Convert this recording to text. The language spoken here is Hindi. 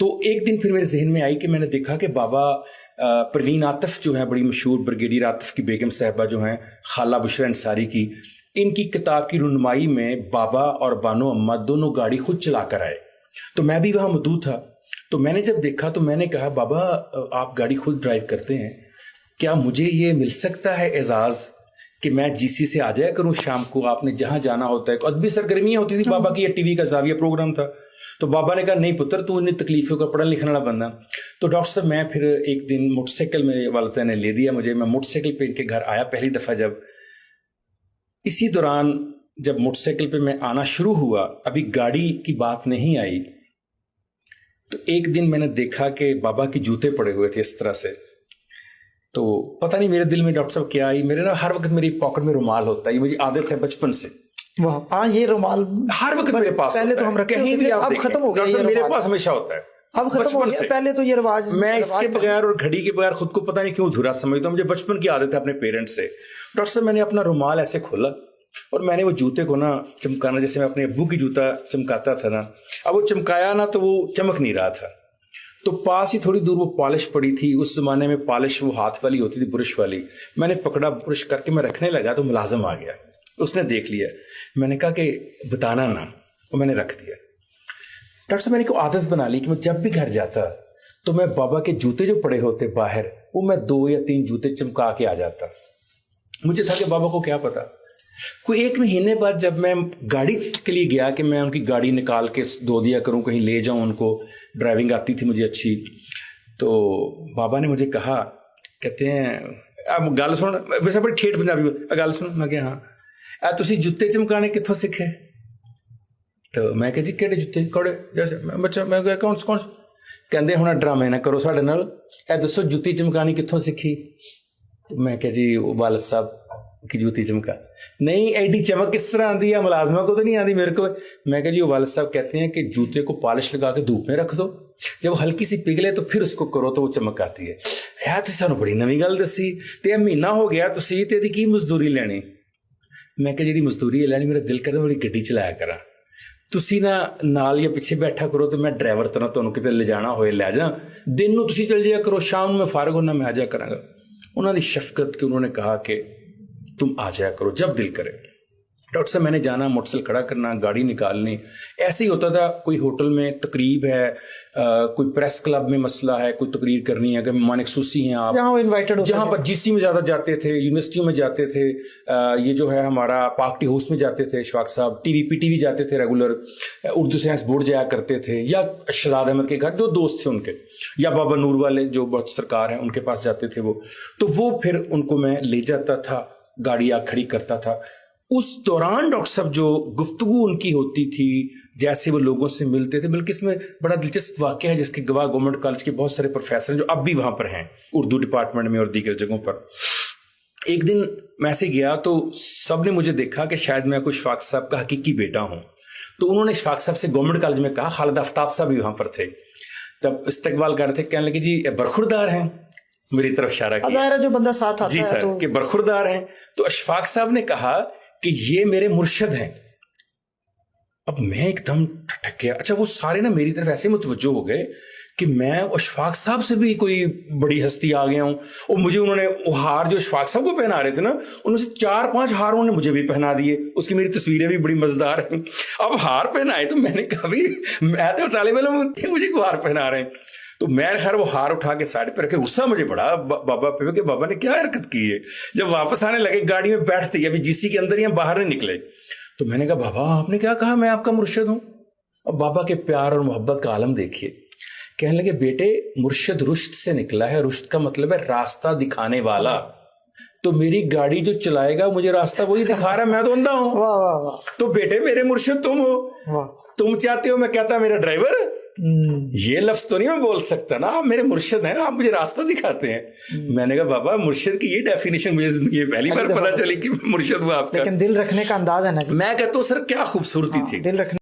तो एक दिन फिर मेरे जहन में आई कि मैंने देखा कि बाबा परवीन आतिफ जो है, बड़ी मशहूर ब्रिगेडियर आतिफ की बेगम साहबा जो हैं, खाला बुशरा अंसारी की, इनकी किताब की रुनमाई में बाबा और बानो अम्मा दोनों गाड़ी खुद चला कर आए। तो मैं भी वहाँ मौजूद था। तो मैंने जब देखा तो मैंने कहा, बाबा आप गाड़ी खुद ड्राइव करते हैं, क्या मुझे ये मिल सकता है एजाज़ कि मैं जीसी से आ जाया करूं शाम को, आपने जहां जाना होता है। अदबी सरगर्मियां होती थी बाबा की, टीवी का जाविया प्रोग्राम था। तो बाबा ने कहा, नहीं पुत्र तू इतनी तकलीफों का पढ़ने लिखने वाला बंदा। तो डॉक्टर साहब मैं फिर एक दिन मोटरसाइकिल में वालदा ने ले दिया मुझे, मैं मोटरसाइकिल पे इनके घर आया पहली दफ़ा। जब इसी दौरान जब मोटरसाइकिल पे मैं आना शुरू हुआ, अभी गाड़ी की बात नहीं आई, तो एक दिन मैंने देखा कि बाबा के जूते पड़े हुए थे इस तरह से। तो पता नहीं मेरे दिल में डॉक्टर साहब क्या आई, मेरे ना हर वक्त मेरी पॉकेट में रुमाल होता है, ये मुझे आदत है बचपन से। वाह, हाँ ये रुमाल हर वक्त मेरे पास पहले तो हम रखते कहीं भी आप अब खत्म हो गया, मेरे पास हमेशा होता है, अब खत्म हो गया। पहले तो ये रिवाज, मैं इसके बगैर और घड़ी के बगैर खुद को पता नहीं क्यों अधूरा समझता हूँ। मुझे बचपन की आदत है अपने पेरेंट्स से। डॉक्टर साहब मैंने अपना रुमाल ऐसे खोला और मैंने वो जूते को ना चमकाना, जैसे मैं अपने अब्बू की जूता चमकाता था ना, अब वो चमकाया ना तो वो चमक नहीं रहा था। तो पास ही थोड़ी दूर वो पॉलिश पड़ी थी, उस जमाने में पॉलिश वो हाथ वाली होती थी, ब्रश वाली। मैंने पकड़ा, ब्रश करके मैं रखने लगा तो मुलाजिम आ गया, उसने देख लिया। मैंने कहा कि बताना ना, और मैंने रख दिया। डॉक्टर साहब मैंने को आदत बना ली कि मैं जब भी घर जाता तो मैं बाबा के जूते जो पड़े होते बाहर, वो मैं 2 या 3 जूते चमका के आ जाता। मुझे था कि बाबा को क्या पता। कोई 1 महीने बाद जब मैं गाड़ी के लिए गया कि मैं उनकी गाड़ी निकाल के धो दिया करूं, कहीं ले जाऊं उनको, ड्राइविंग आती थी मुझे अच्छी, तो बाबा ने मुझे कहा, कहते हैं अब गल सुन, वैसे बड़ी ठेठ पंजाबी गल सुन। मैं क्या, हाँ तुसी जूते चमकाने कितों सीखे? तो मैं कहा जी किहड़े जूते कौड़े, जैसे बच्चा मैं कहा कौन कौन? कहते हुण ड्रामे ना करो साडे नाल, ए दसो जुत्ती चमकानी कितों सीखी? तो मैं कहा जी वो वालिद साहब की जूती चमका। नहीं एडी चमक किस तरह आती है, मुलाजमा को तो नहीं आती मेरे को। मैं कहा जी वो वालिद साहब कहते हैं कि जूते को पॉलिश लगा के धूप में रख दो, जब हल्की सी पिघले तो फिर उसको करो तो वो चमक आती है। यार तुसीं सानूं बड़ी नवीं गल दसी, ते महीना हो गया तुसीं ते इहदी की मजदूरी लैनी? मैं कहा जी मजदूरी लैनी, मेरा दिल करदा बड़ी गड्डी चलाया करा, तुसीं ना नाल या पिछे बैठा करो तो मैं ड्राइवर तरह तुहानूं किते ले जाना होए लै जा, दिन नूं तुसीं चल जाया करो, शाम मैं फारग होना मैं आ जाया करांगा। उन्होंने दी शफकत कि उन्होंने कहा कि तुम आ जाया करो जब दिल करे। डॉक्टर साहब मैंने जाना, मोटरसाइकिल खड़ा करना, गाड़ी निकालनी, ऐसे ही होता था। कोई होटल में तकरीब है, कोई प्रेस क्लब में मसला है, कोई तकरीर करनी है, कि मेहमान खसूसी हैं आप, जहाँ इन्वाइटेड, जहाँ पर जीसी में ज़्यादा जाते थे, यूनिवर्सिटियों में जाते थे, ये जो है हमारा पार्टी हाउस में जाते थे इशफाक साहब, पीटीवी जाते थे रेगुलर, उर्दू साइंस बोर्ड जाया करते थे, या शहजाद अहमद के घर जो दोस्त थे उनके, या बाबा नूर वाले जो बहुत सरकार हैं उनके पास जाते थे वो। तो वो फिर उनको मैं ले जाता था, गाड़ियाँ खड़ी करता था। उस दौरान डॉक्टर साहब जो गुफ्तगू उनकी होती थी, जैसे वो लोगों से मिलते थे, बल्कि इसमें बड़ा दिलचस्प वाक़या है जिसके गवाह गवर्नमेंट कॉलेज के बहुत सारे प्रोफेसर हैं जो अब भी वहाँ पर हैं, उर्दू डिपार्टमेंट में और दीगर जगहों पर। एक दिन मैं ऐसे गया तो सब ने मुझे देखा कि शायद मैं कोई इशफाक साहब का हकीकी बेटा हूँ। तो उन्होंने इशफाक साहब से गवर्नमेंट कॉलेज में कहा, खालिद आफ्ताब साहब भी वहाँ पर थे, तब इस्तकबाल कर रहे थे, कहने लगे जी बरखुरदार हैं, मेरी तरफ इशारा किया, जो बंदा साथ आता जी है सर, तो कि बरखुरदार हैं। तो इशफाक साहब ने कहा कि ये मेरे मुर्शद हैं। अब मैं एकदम ठटक गया। अच्छा वो सारे ना मेरी तरफ ऐसे मुतवज्जो हो गए कि मैं इशफाक साहब से भी कोई बड़ी हस्ती आ गया हूँ। और मुझे उन्होंने वो हार जो इशफाक साहब को पहना रहे थे ना, उनमें से 4-5 हार उन्होंने मुझे भी पहना दिए। उसकी मेरी तस्वीरें भी बड़ी मजेदार हैं। अब हार पहनाए तो मैंने कहा भी मैं तो तालिब इल्म थे, मुझे क्यों हार पहना रहे हैं? तो मैं खैर वो हार उठा के साइड पे रखे, गुस्सा मुझे बड़ा बाबा पे कि बाबा ने क्या हरकत की है। जब वापस आने लगे गाड़ी में बैठते ही, अभी जीसी के अंदर ही हम बाहर नहीं निकले, तो मैंने कहा बाबा आपने क्या कहा, मैं आपका मुर्शिद हूँ। अब बाबा के प्यार और मोहब्बत का आलम देखिए। कहने लगे बेटे मुर्शिद रुश्त से निकला है, रुश्त का मतलब है रास्ता दिखाने वाला। तो मेरी गाड़ी जो चलाएगा मुझे रास्ता वही दिखा रहा है, मैं तो अंधा हूँ। वाह वाह वाह। तो बेटे मेरे मुर्शिद तुम हो, तुम चाहते हो मैं कहता मेरा ड्राइवर। ये लफ्ज तो नहीं मैं बोल सकता ना, आप मेरे मुर्शिद हैं, आप मुझे रास्ता दिखाते हैं। मैंने कहा बाबा मुर्शिद की ये डेफिनेशन मुझे जिंदगी में पहली बार पता चली कि मुर्शिद हुआ आपका। लेकिन दिल रखने का अंदाज है ना जी। मैं कहता हूँ सर क्या खूबसूरती थी दिल रखने